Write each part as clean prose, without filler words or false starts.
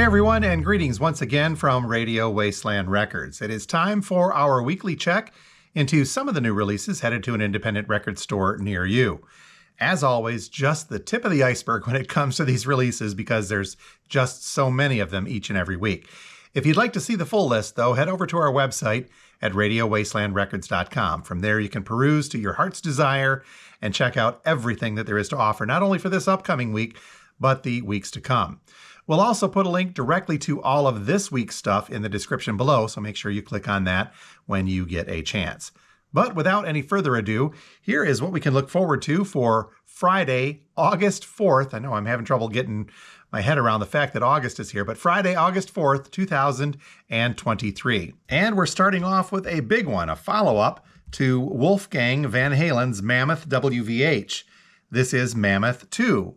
Hey everyone, and greetings once again from Radio Wasteland Records. It is time for our weekly check into some of the new releases headed to an independent record store near you. As always, just the tip of the iceberg when it comes to these releases because there's just so many of them each and every week. If you'd like to see the full list, though, head over to our website at radiowastelandrecords.com. From there, you can peruse to your heart's desire and check out everything that there is to offer, not only for this upcoming week, but the weeks to come. We'll also put a link directly to all of this week's stuff in the description below, so make sure you click on that when you get a chance. But without any further ado, here is what we can look forward to for Friday, August 4th. I know I'm having trouble getting my head around the fact that August is here, but Friday, August 4th, 2023. And we're starting off with a big one, a follow-up to Wolfgang Van Halen's Mammoth WVH. This is Mammoth 2.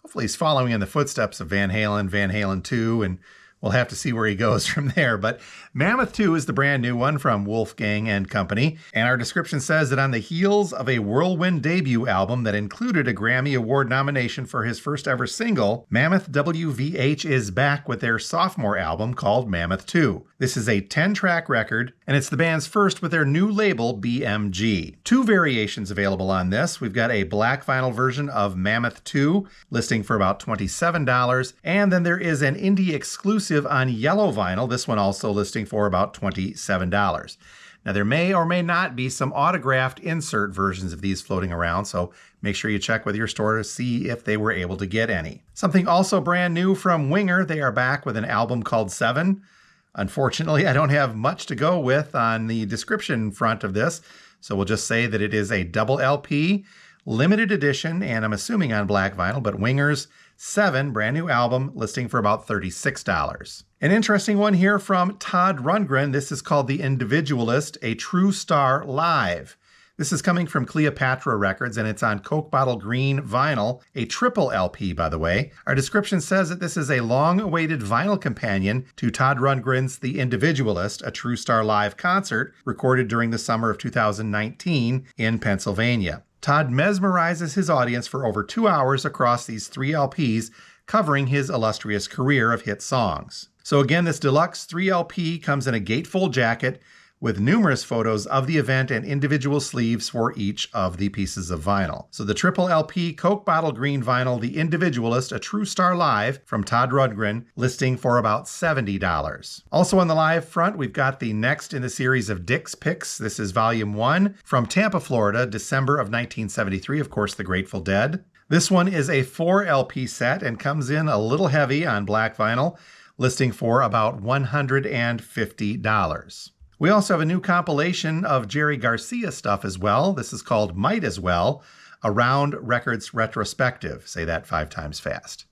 Hopefully he's following in the footsteps of Van Halen 2, and we'll have to see where he goes from there. But Mammoth 2 is the brand new one from Wolfgang and Company. And our description says that on the heels of a whirlwind debut album that included a Grammy Award nomination for his first ever single, Mammoth WVH is back with their sophomore album called Mammoth 2. This is a 10-track record, and it's the band's first with their new label, BMG. Two variations available on this. We've got a black vinyl version of Mammoth 2, listing for about $27, and then there is an indie exclusive on yellow vinyl, this one also listing for about $27. Now there may or may not be some autographed insert versions of these floating around, so make sure you check with your store to see if they were able to get any. Something also brand new from Winger, they are back with an album called 7. Unfortunately, I don't have much to go with on the description front of this, so we'll just say that it is a double LP, limited edition, and I'm assuming on black vinyl, but Winger's 7, brand new album, listing for about $36. An interesting one here from Todd Rundgren. This is called The Individualist, a True Star Live. This is coming from Cleopatra Records, and it's on Coke Bottle Green vinyl, a triple LP, by the way. Our description says that this is a long-awaited vinyl companion to Todd Rundgren's The Individualist, a True Star Live concert recorded during the summer of 2019 in Pennsylvania. Todd mesmerizes his audience for over 2 hours across these 3 LPs, covering his illustrious career of hit songs. So again, this deluxe 3 LP comes in a gatefold jacket with numerous photos of the event and individual sleeves for each of the pieces of vinyl. So the triple LP Coke Bottle Green vinyl, The Individualist, a True Star Live from Todd Rundgren, listing for about $70. Also on the live front, we've got the next in the series of Dick's Picks. This is Volume 1 from Tampa, Florida, December of 1973, of course, the Grateful Dead. This one is a 4 LP set and comes in a little heavy on black vinyl, listing for about $150. We also have a new compilation of Jerry Garcia stuff as well. This is called Might As Well, a Round Records Retrospective. Say that 5 times fast.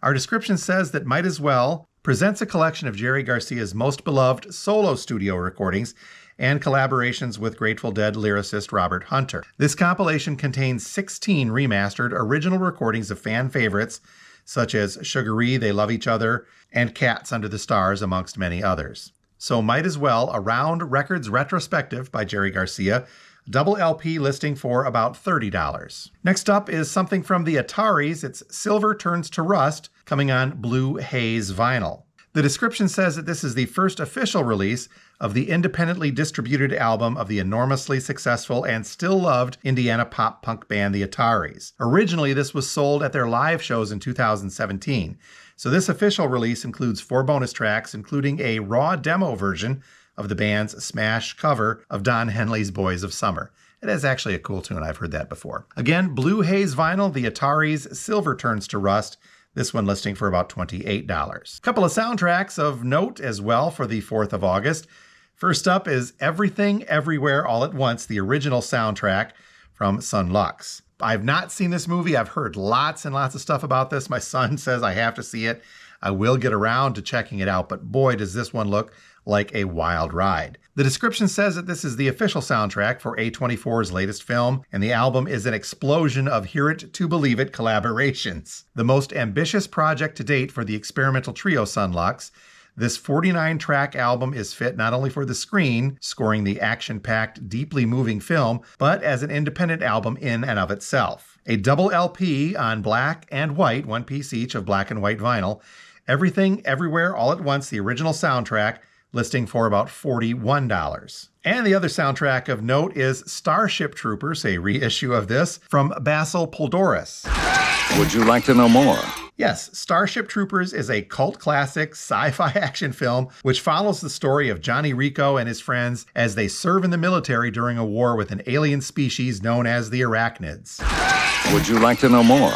Our description says that Might As Well presents a collection of Jerry Garcia's most beloved solo studio recordings and collaborations with Grateful Dead lyricist Robert Hunter. This compilation contains 16 remastered original recordings of fan favorites such as Sugaree, They Love Each Other, and Cats Under the Stars, amongst many others. So Might As Well, a Round Records Retrospective by Jerry Garcia, double LP listing for about $30. Next up is something from the Ataris. It's Silver Turns to Rust, coming on Blue Haze vinyl. The description says that this is the first official release of the independently distributed album of the enormously successful and still loved Indiana pop-punk band the Ataris. Originally, this was sold at their live shows in 2017. So this official release includes 4 bonus tracks, including a raw demo version of the band's smash cover of Don Henley's Boys of Summer. It is actually a cool tune. I've heard that before. Again, Blue Haze vinyl, the Ataris Silver Turns to Rust. This one listing for about $28. A couple of soundtracks of note as well for the 4th of August. First up is Everything Everywhere All at Once, the original soundtrack from Sun Lux. I've not seen this movie. I've heard lots and lots of stuff about this. My son says I have to see it. I will get around to checking it out, but boy, does this one look like a wild ride. The description says that this is the official soundtrack for A24's latest film, and the album is an explosion of Hear It to Believe It collaborations. The most ambitious project to date for the experimental trio Sun Lux, this 49-track album is fit not only for the screen, scoring the action-packed, deeply moving film, but as an independent album in and of itself. A double LP on black and white, 1 piece each of black and white vinyl, Everything, Everywhere, All at Once, the original soundtrack, listing for about $41. And the other soundtrack of note is Starship Troopers, a reissue of this from Basil Poldoris. Would you like to know more? Yes, Starship Troopers is a cult classic sci-fi action film which follows the story of Johnny Rico and his friends as they serve in the military during a war with an alien species known as the Arachnids. Would you like to know more?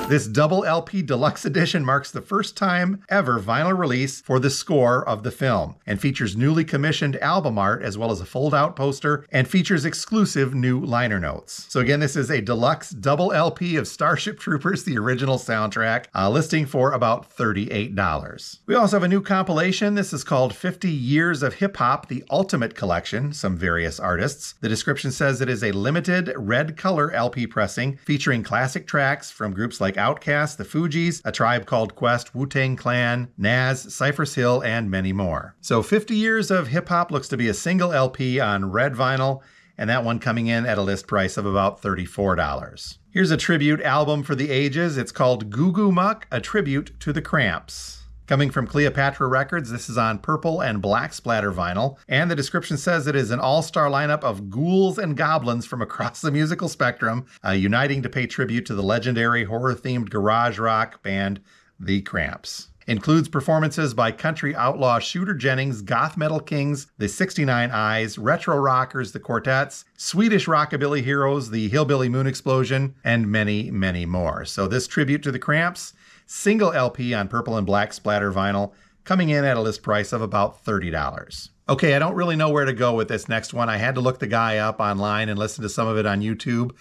This double LP deluxe edition marks the first time ever vinyl release for the score of the film and features newly commissioned album art as well as a fold-out poster and features exclusive new liner notes. So again, this is a deluxe double LP of Starship Troopers, the original soundtrack, listing for about $38. We also have a new compilation. This is called 50 Years of Hip Hop, the Ultimate Collection, some various artists. The description says it is a limited red color LP pressing featuring classic tracks from groups like Outkast, the Fugees, A Tribe Called Quest, Wu-Tang Clan, Nas, Cypress Hill, and many more. So 50 Years of Hip Hop looks to be a single LP on red vinyl, and that one coming in at a list price of about $34. Here's a tribute album for the ages. It's called Goo Goo Muck, a tribute to the Cramps. Coming from Cleopatra Records, this is on purple and black splatter vinyl, and the description says it is an all-star lineup of ghouls and goblins from across the musical spectrum, uniting to pay tribute to the legendary horror-themed garage rock band, The Cramps. Includes performances by country outlaw Shooter Jennings, goth metal kings, the 69 Eyes, retro rockers, the Quartets, Swedish rockabilly heroes, the Hillbilly Moon Explosion, and many, many more. So this tribute to the Cramps, single LP on purple and black splatter vinyl, coming in at a list price of about $30. Okay, I don't really know where to go with this next one. I had to look the guy up online and listen to some of it on YouTube,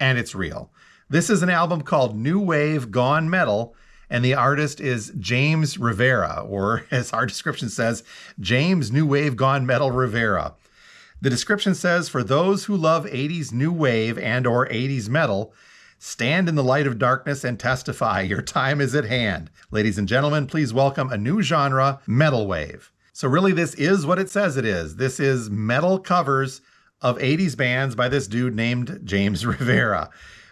and it's real. This is an album called New Wave Gone Metal, and the artist is James Rivera, or as our description says, James New Wave Gone Metal Rivera. The description says, for those who love 80s new wave and or 80s metal, stand in the light of darkness and testify. Your time is at hand. Ladies and gentlemen, please welcome a new genre, metal wave. So really this is what it says it is. This is metal covers of 80s bands by this dude named James Rivera.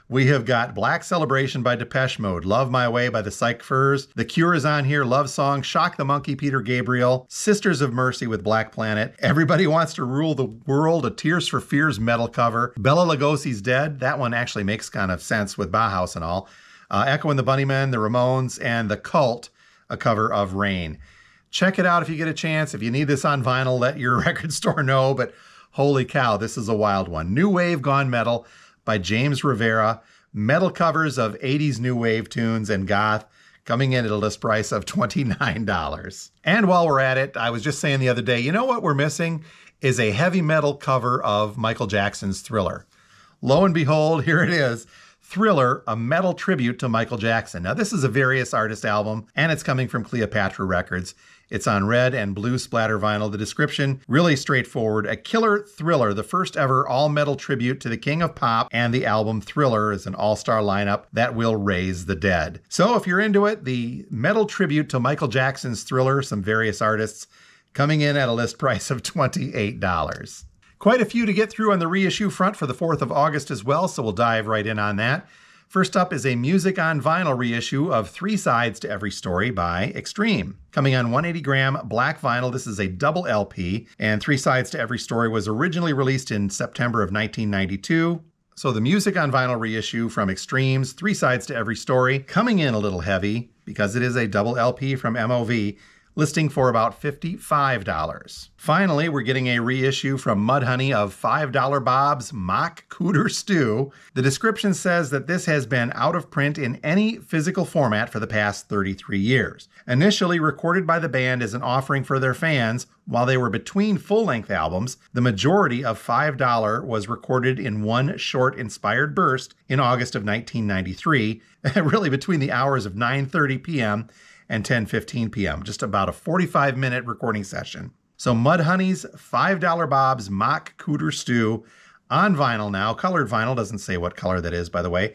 We have got Black Celebration by Depeche Mode, Love My Way by the Psych Furs, The Cure is on here, Love Song, Shock the Monkey, Peter Gabriel, Sisters of Mercy with Black Planet, Everybody Wants to Rule the World, a Tears for Fears metal cover, Bela Lugosi's Dead, that one actually makes kind of sense with Bauhaus and all, Echo and the Bunnymen, The Ramones, and The Cult, a cover of Rain. Check it out if you get a chance. If you need this on vinyl, let your record store know, but holy cow, this is a wild one. New Wave Gone Metal by James Rivera, metal covers of 80s new wave tunes and goth, coming in at a list price of $29. And while we're at it, I was just saying the other day, you know what we're missing is a heavy metal cover of Michael Jackson's Thriller. Lo and behold, here it is. Thriller, a metal tribute to Michael Jackson. Now, this is a various artist album, and it's coming from Cleopatra Records. It's on red and blue splatter vinyl. The description, really straightforward. A killer thriller, the first ever all-metal tribute to the king of pop, and the album Thriller is an all-star lineup that will raise the dead. So if you're into it, the metal tribute to Michael Jackson's Thriller, some various artists, coming in at a list price of $28. Quite a few to get through on the reissue front for the 4th of August as well, so we'll dive right in on that. First up is a Music on Vinyl reissue of 3 Sides to Every Story by Extreme. Coming on 180-gram black vinyl, this is a double LP, and 3 Sides to Every Story was originally released in September of 1992. So the Music on Vinyl reissue from Extreme's 3 Sides to Every Story, coming in a little heavy because it is a double LP from MOV, listing for about $55. Finally, we're getting a reissue from Mudhoney of $5 Bob's Mock Cooter Stew. The description says that this has been out of print in any physical format for the past 33 years. Initially recorded by the band as an offering for their fans, while they were between full-length albums, the majority of $5 was recorded in one short inspired burst in August of 1993, really between the hours of 9:30 p.m. and 10:15 p.m., just about a 45-minute recording session. So Mudhoney's $5 Bob's Mock Cooter Stew on vinyl now, colored vinyl, doesn't say what color that is, by the way,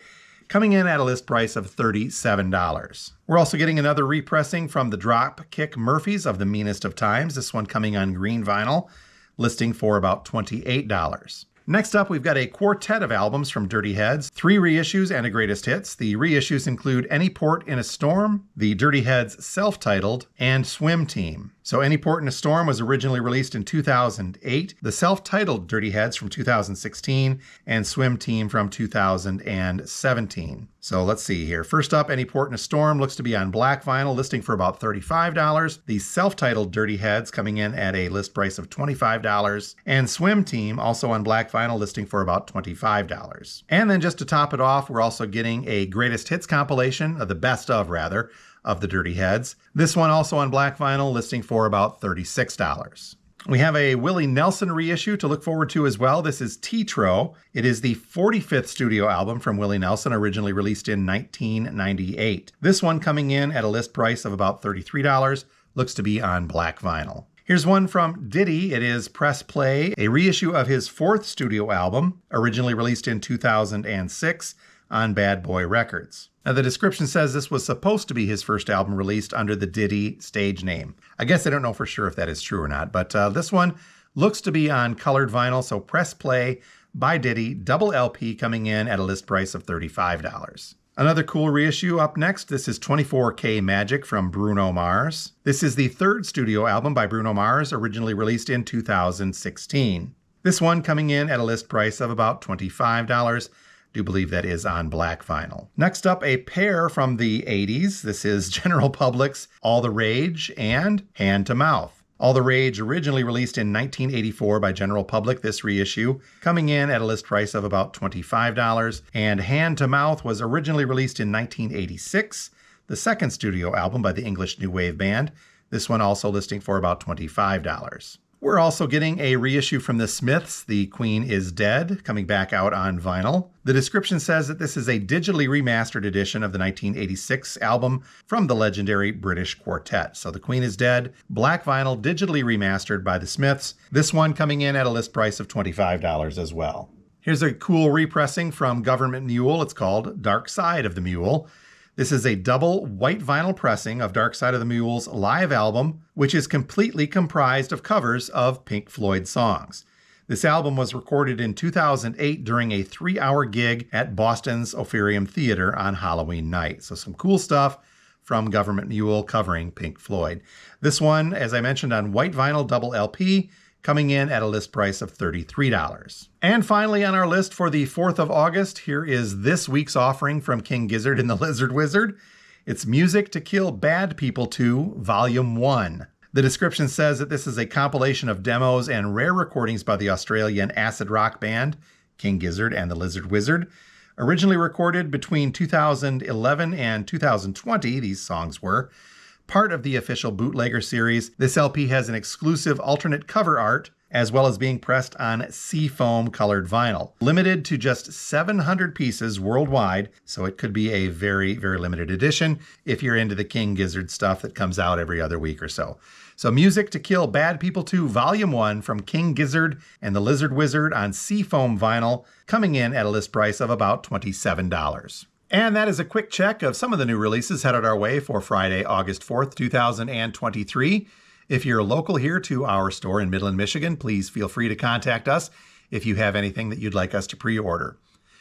coming in at a list price of $37. We're also getting another repressing from the Dropkick Murphys of The Meanest of Times, this one coming on green vinyl, listing for about $28. Next up, we've got a quartet of albums from Dirty Heads, 3 reissues and a greatest hits. The reissues include Any Port in a Storm, the Dirty Heads self-titled, and Swim Team. So Any Port in a Storm was originally released in 2008, the self-titled Dirty Heads from 2016, and Swim Team from 2017. So let's see here. First up, Any Port in a Storm looks to be on black vinyl, listing for about $35. The self-titled Dirty Heads coming in at a list price of $25. And Swim Team, also on black vinyl, listing for about $25. And then just to top it off, we're also getting a greatest hits compilation, the best of rather, of the Dirty Heads. This one also on black vinyl, listing for about $36. We have a Willie Nelson reissue to look forward to as well. This is Tetro. It is the 45th studio album from Willie Nelson, originally released in 1998. This one coming in at a list price of about $33, looks to be on black vinyl. Here's one from Diddy. It is Press Play, a reissue of his 4th studio album, originally released in 2006 on Bad Boy Records. Now, the description says this was supposed to be his first album released under the Diddy stage name. I guess I don't know for sure if that is true or not, but this one looks to be on colored vinyl, so Press Play by Diddy, double LP coming in at a list price of $35. Another cool reissue up next. This is 24K Magic from Bruno Mars. This is the 3rd studio album by Bruno Mars, originally released in 2016. This one coming in at a list price of about $25. Do believe that is on black vinyl. Next up, a pair from the 80s. This is General Public's All the Rage and Hand to Mouth. All the Rage, originally released in 1984 by General Public, this reissue, coming in at a list price of about $25. And Hand to Mouth was originally released in 1986, the 2nd studio album by the English New Wave Band. This one also listing for about $25. We're also getting a reissue from the Smiths, The Queen is Dead, coming back out on vinyl. The description says that this is a digitally remastered edition of the 1986 album from the legendary British quartet. So The Queen is Dead, black vinyl, digitally remastered by the Smiths. This one coming in at a list price of $25 as well. Here's a cool repressing from Government Mule. It's called Dark Side of the Mule. This is a double white vinyl pressing of Dark Side of the Mule's live album, which is completely comprised of covers of Pink Floyd songs. This album was recorded in 2008 during a 3-hour gig at Boston's Orpheum Theater on Halloween night. So some cool stuff from Government Mule covering Pink Floyd. This one, as I mentioned, on white vinyl double LP, coming in at a list price of $33. And finally on our list for the 4th of August, here is this week's offering from King Gizzard and the Lizard Wizard. It's Music to Kill Bad People 2, Volume 1. The description says that this is a compilation of demos and rare recordings by the Australian acid rock band, King Gizzard and the Lizard Wizard. Originally recorded between 2011 and 2020, these songs were part of the official Bootlegger series. This LP has an exclusive alternate cover art, as well as being pressed on seafoam colored vinyl. Limited to just 700 pieces worldwide, so it could be a very, very limited edition if you're into the King Gizzard stuff that comes out every other week or so. So Music to Kill Bad People 2 Volume 1 from King Gizzard and the Lizard Wizard on seafoam vinyl, coming in at a list price of about $27. And that is a quick check of some of the new releases headed our way for Friday, August 4th, 2023. If you're local here to our store in Midland, Michigan, please feel free to contact us if you have anything that you'd like us to pre-order.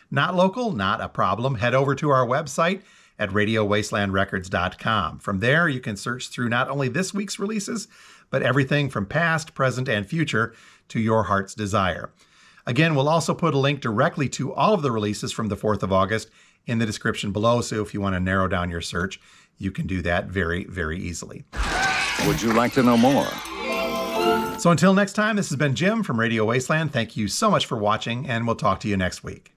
Not local, not a problem. Head over to our website at radiowastelandrecords.com. From there, you can search through not only this week's releases, but everything from past, present, and future to your heart's desire. Again, we'll also put a link directly to all of the releases from the 4th of August in the description below, so if you want to narrow down your search, you can do that very, very easily. Would you like to know more? So until next time, this has been Jim from Radio Wasteland. Thank you so much for watching, and we'll talk to you next week.